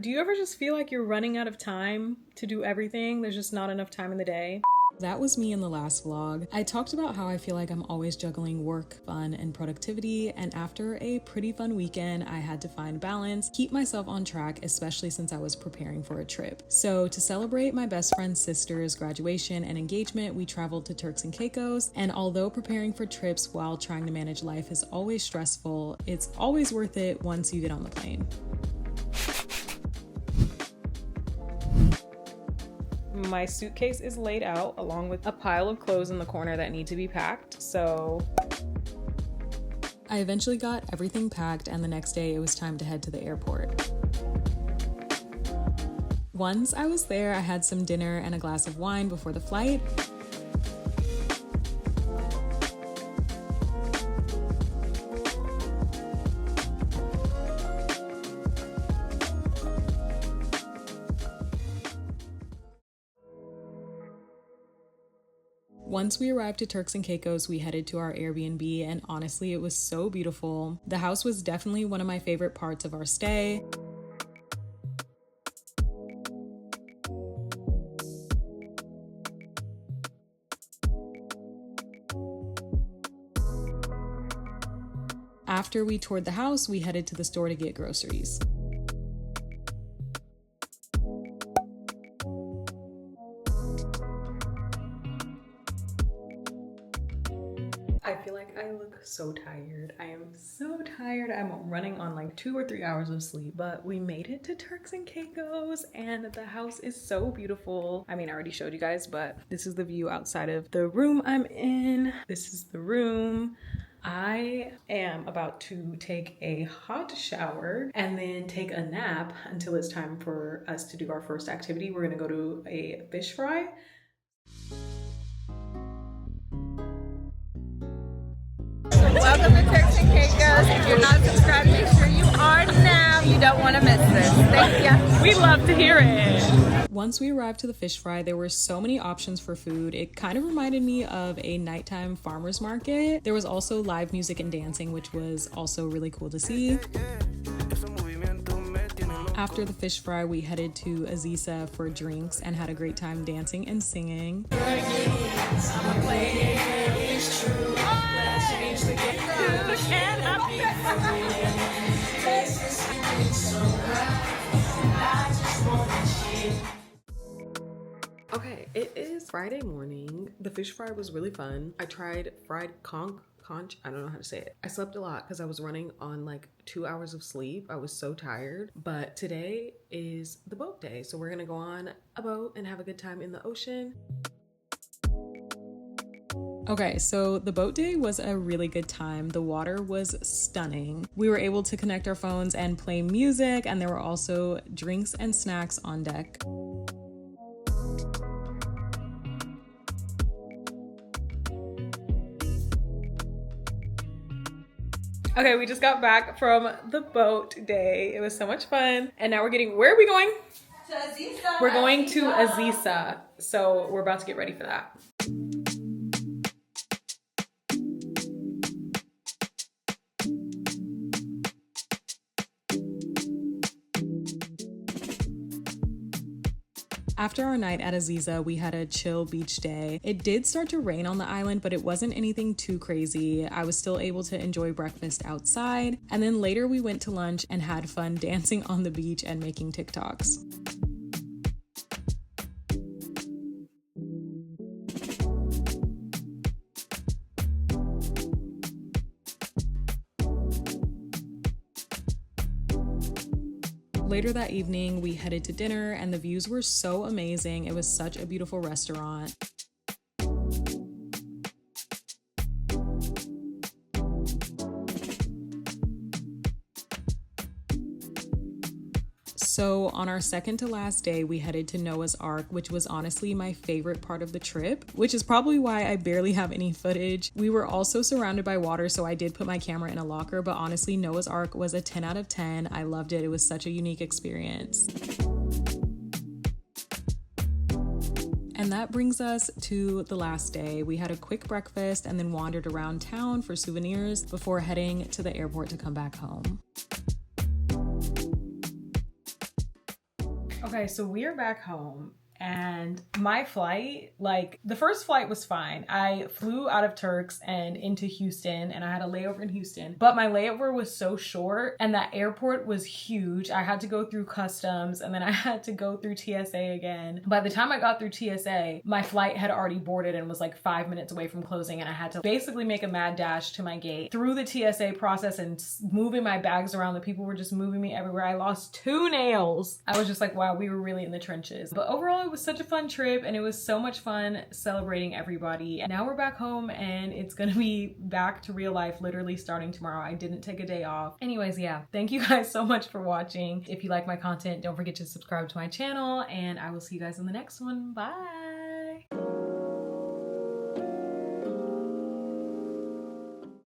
Do you ever just feel like you're running out of time to do everything? There's just not enough time in the day. That was me in the last vlog. I talked about how I feel like I'm always juggling work, fun, and productivity, and after a pretty fun weekend, I had to find balance, keep myself on track, especially since I was preparing for a trip. So to celebrate my best friend's sister's graduation and engagement, we traveled to Turks and Caicos, and although preparing for trips while trying to manage life is always stressful, it's always worth it once you get on the plane. My suitcase is laid out along with a pile of clothes in the corner that need to be packed, so I eventually got everything packed, and the next day it was time to head to the airport. Once I was there, I had some dinner and a glass of wine before the flight. Once we arrived at Turks and Caicos, we headed to our Airbnb, and honestly, it was so beautiful. The house was definitely one of my favorite parts of our stay. After we toured the house, we headed to the store to get groceries. I feel like I look so tired. I am so tired. I'm running on like 2 or 3 hours of sleep, but we made it to Turks and Caicos and the house is so beautiful. I mean, I already showed you guys, but this is the view outside of the room I'm in. This is the room. I am about to take a hot shower and then take a nap until it's time for us to do our first activity. We're gonna go to a fish fry. Welcome to Turks and Caicos. If you're not subscribed, make sure you are now. You don't want to miss this. Thank you. We love to hear it. Once we arrived to the fish fry, there were so many options for food. It kind of reminded me of a nighttime farmer's market. There was also live music and dancing, which was also really cool to see. After the fish fry, we headed to Aziza for drinks and had a great time dancing and singing. Okay, it is Friday morning. The fish fry was really fun. I tried fried conch. I don't know how to say it. I slept a lot because I was running on like 2 hours of sleep. I was so tired. But today is the boat day. So we're gonna go on a boat and have a good time in the ocean. Okay, so the boat day was a really good time. The water was stunning. We were able to connect our phones and play music, and there were also drinks and snacks on deck. Okay, we just got back from the boat day. It was so much fun. And now where are we going? To Aziza. We're going to Aziza. So we're about to get ready for that. After our night at Aziza, we had a chill beach day. It did start to rain on the island, but it wasn't anything too crazy. I was still able to enjoy breakfast outside. And then later we went to lunch and had fun dancing on the beach and making TikToks. Later that evening, we headed to dinner and the views were so amazing. It was such a beautiful restaurant. So on our second to last day, we headed to Noah's Ark, which was honestly my favorite part of the trip, which is probably why I barely have any footage. We were also surrounded by water, so I did put my camera in a locker, but honestly, Noah's Ark was a 10 out of 10. I loved it. It was such a unique experience. And that brings us to the last day. We had a quick breakfast and then wandered around town for souvenirs before heading to the airport to come back home. Okay, so we are back home. And my flight, like the first flight was fine. I flew out of Turks and into Houston and I had a layover in Houston, but my layover was so short and that airport was huge. I had to go through customs and then I had to go through TSA again. By the time I got through TSA, my flight had already boarded and was like 5 minutes away from closing, and I had to basically make a mad dash to my gate through the TSA process and moving my bags around. The people were just moving me everywhere. I lost 2 nails. I was just like, wow, we were really in the trenches. But overall, it was such a fun trip and it was so much fun celebrating everybody. And now we're back home and it's gonna be back to real life literally starting tomorrow. I didn't take a day off. Anyways, yeah, thank you guys so much for watching. If you like my content, don't forget to subscribe to my channel and I will see you guys in the next one. Bye.